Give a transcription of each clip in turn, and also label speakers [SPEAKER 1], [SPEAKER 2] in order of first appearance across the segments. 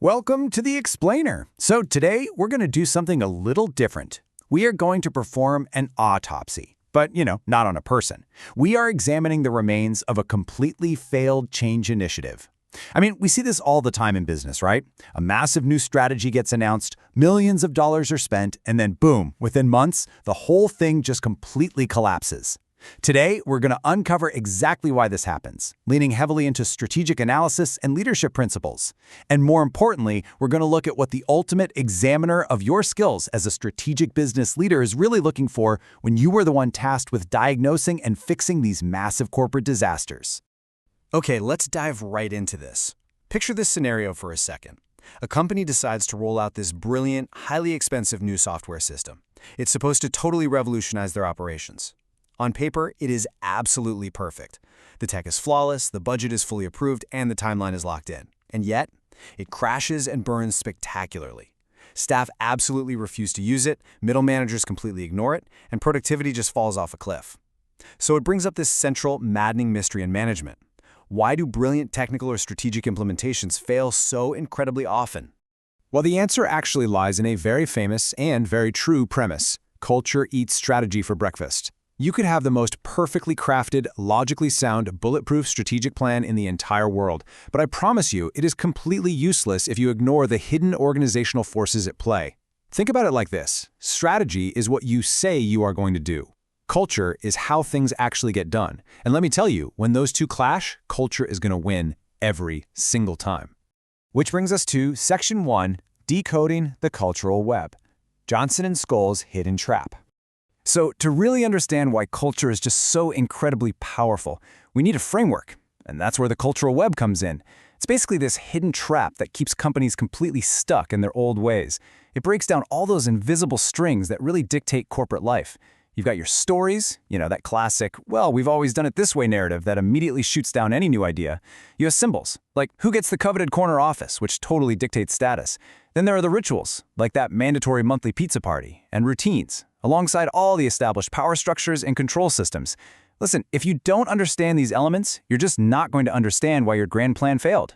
[SPEAKER 1] Welcome to the Explainer. So today we're going to do something a little different. We are going to perform an autopsy, but not on a person. We are examining the remains of a completely failed change initiative. I mean, we see this all the time in business, right? A massive new strategy gets announced, millions of dollars are spent, and then boom, within months, the whole thing just completely collapses. Today, we're going to uncover exactly why this happens, leaning heavily into strategic analysis and leadership principles. And more importantly, we're going to look at what the ultimate examiner of your skills as a strategic business leader is really looking for when you were the one tasked with diagnosing and fixing these massive corporate disasters.
[SPEAKER 2] Okay, let's dive right into this. Picture this scenario for a second. A company decides to roll out this brilliant, highly expensive new software system. It's supposed to totally revolutionize their operations. On paper, it is absolutely perfect. The tech is flawless, the budget is fully approved, and the timeline is locked in. And yet, it crashes and burns spectacularly. Staff absolutely refuse to use it, middle managers completely ignore it, and productivity just falls off a cliff. So it brings up this central, maddening mystery in management. Why do brilliant technical or strategic implementations fail so incredibly often?
[SPEAKER 1] Well, the answer actually lies in a very famous and very true premise. Culture eats strategy for breakfast. You could have the most perfectly crafted, logically sound, bulletproof strategic plan in the entire world, but I promise you it is completely useless if you ignore the hidden organizational forces at play. Think about it like this. Strategy is what you say you are going to do. Culture is how things actually get done. And let me tell you, when those two clash, culture is going to win every single time. Which brings us to Section 1, Decoding the Cultural Web. Johnson and Scholl's Hidden Trap. So to really understand why culture is just so incredibly powerful, we need a framework, and that's where the cultural web comes in. It's basically this hidden trap that keeps companies completely stuck in their old ways. It breaks down all those invisible strings that really dictate corporate life. You've got your stories, that classic, well, we've always done it this way narrative that immediately shoots down any new idea. You have symbols, like who gets the coveted corner office, which totally dictates status. Then there are the rituals, like that mandatory monthly pizza party, and routines, alongside all the established power structures and control systems. Listen, if you don't understand these elements, you're just not going to understand why your grand plan failed.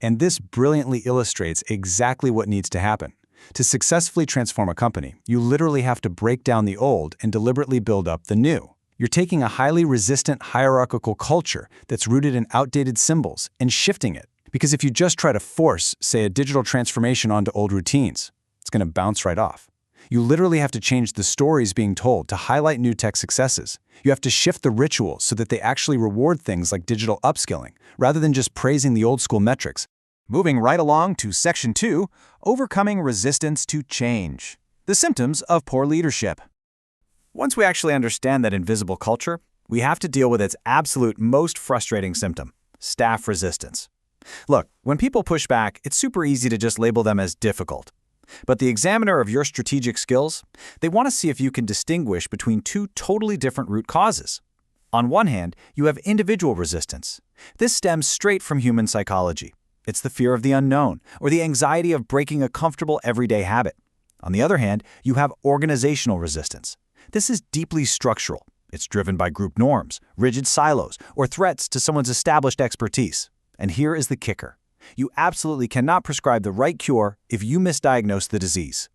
[SPEAKER 1] And this brilliantly illustrates exactly what needs to happen. To successfully transform a company, you literally have to break down the old and deliberately build up the new. You're taking a highly resistant hierarchical culture that's rooted in outdated symbols and shifting it. Because if you just try to force, say, a digital transformation onto old routines, it's going to bounce right off. You literally have to change the stories being told to highlight new tech successes. You have to shift the rituals so that they actually reward things like digital upskilling, rather than just praising the old school metrics.
[SPEAKER 2] Moving right along to Section 2, Overcoming Resistance to Change. The Symptoms of Poor Leadership. Once we actually understand that invisible culture, we have to deal with its absolute most frustrating symptom, staff resistance. Look, when people push back, it's super easy to just label them as difficult. But the examiner of your strategic skills, they want to see if you can distinguish between two totally different root causes. On one hand, you have individual resistance. This stems straight from human psychology. It's the fear of the unknown, or the anxiety of breaking a comfortable everyday habit. On the other hand, you have organizational resistance. This is deeply structural. It's driven by group norms, rigid silos, or threats to someone's established expertise. And here is the kicker. You absolutely cannot prescribe the right cure if you misdiagnose the disease.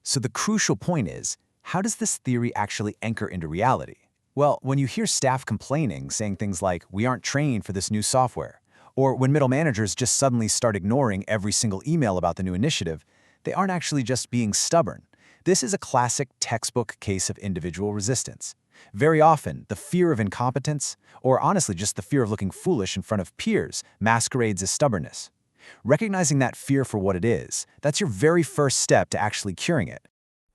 [SPEAKER 1] So the crucial point is, how does this theory actually anchor into reality? Well, when you hear staff complaining, saying things like, we aren't trained for this new software, or when middle managers just suddenly start ignoring every single email about the new initiative, they aren't actually just being stubborn. This is a classic textbook case of individual resistance. Very often, the fear of incompetence, or honestly just the fear of looking foolish in front of peers, masquerades as stubbornness. Recognizing that fear for what it is, that's your very first step to actually curing it.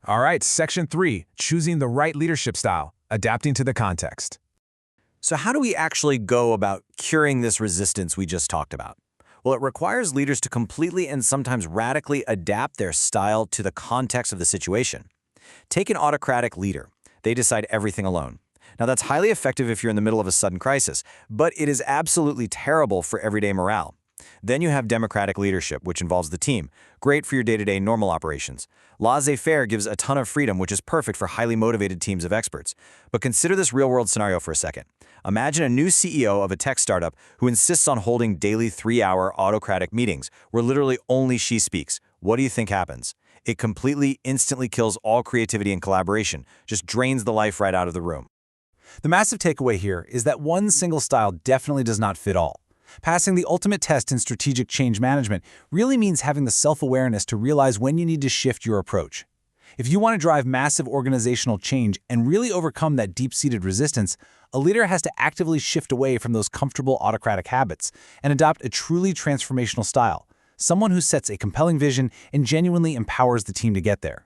[SPEAKER 1] All right, Section 3, Choosing the Right Leadership Style, Adapting to the Context.
[SPEAKER 2] So how do we actually go about curing this resistance we just talked about? Well, it requires leaders to completely and sometimes radically adapt their style to the context of the situation. Take an autocratic leader. They decide everything alone. Now, that's highly effective if you're in the middle of a sudden crisis, but it is absolutely terrible for everyday morale. Then you have democratic leadership, which involves the team. Great for your day-to-day normal operations. Laissez-faire gives a ton of freedom, which is perfect for highly motivated teams of experts. But consider this real-world scenario for a second. Imagine a new CEO of a tech startup who insists on holding daily 3-hour autocratic meetings, where literally only she speaks. What do you think happens? It completely, instantly kills all creativity and collaboration, just drains the life right out of the room.
[SPEAKER 1] The massive takeaway here is that one single style definitely does not fit all. Passing the ultimate test in strategic change management really means having the self-awareness to realize when you need to shift your approach. If you want to drive massive organizational change and really overcome that deep-seated resistance, a leader has to actively shift away from those comfortable autocratic habits and adopt a truly transformational style, someone who sets a compelling vision and genuinely empowers the team to get there.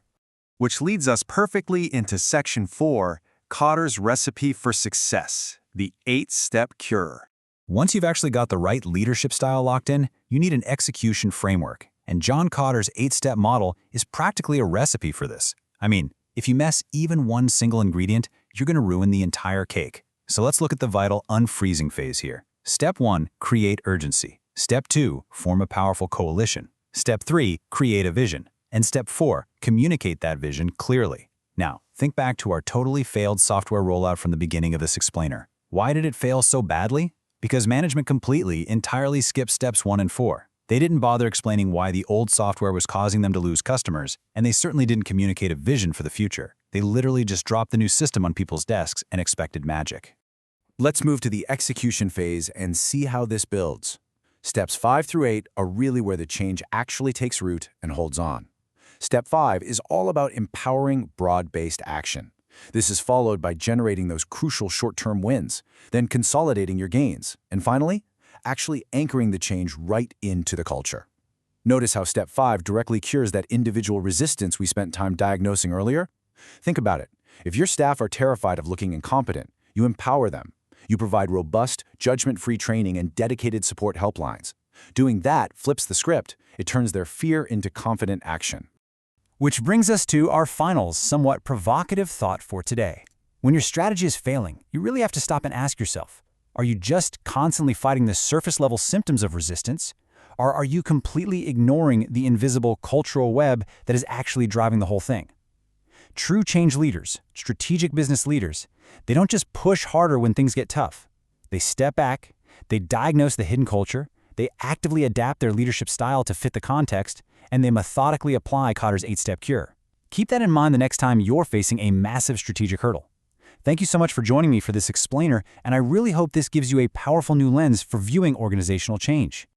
[SPEAKER 3] Which leads us perfectly into Section 4, Kotter's Recipe for Success, the 8-Step Cure.
[SPEAKER 1] Once you've actually got the right leadership style locked in, you need an execution framework. And John Kotter's 8-step model is practically a recipe for this. I mean, if you mess even one single ingredient, you're going to ruin the entire cake. So let's look at the vital unfreezing phase here. Step 1, create urgency. Step 2, form a powerful coalition. Step 3, create a vision. And Step 4, communicate that vision clearly. Now, think back to our totally failed software rollout from the beginning of this explainer. Why did it fail so badly? Because management entirely skipped steps 1 and 4. They didn't bother explaining why the old software was causing them to lose customers, and they certainly didn't communicate a vision for the future. They literally just dropped the new system on people's desks and expected magic. Let's move to the execution phase and see how this builds. Steps 5 through 8 are really where the change actually takes root and holds on. Step 5 is all about empowering broad-based action. This is followed by generating those crucial short-term wins, then consolidating your gains, and finally, actually anchoring the change right into the culture. Notice how Step 5 directly cures that individual resistance we spent time diagnosing earlier? Think about it. If your staff are terrified of looking incompetent, you empower them. You provide robust, judgment-free training and dedicated support helplines. Doing that flips the script. It turns their fear into confident action. Which brings us to our final, somewhat provocative thought for today. When your strategy is failing, you really have to stop and ask yourself, are you just constantly fighting the surface-level symptoms of resistance, or are you completely ignoring the invisible cultural web that is actually driving the whole thing? True change leaders, strategic business leaders, they don't just push harder when things get tough. They step back, they diagnose the hidden culture, they actively adapt their leadership style to fit the context, and they methodically apply Kotter's 8-step cure. Keep that in mind the next time you're facing a massive strategic hurdle. Thank you so much for joining me for this explainer, and I really hope this gives you a powerful new lens for viewing organizational change.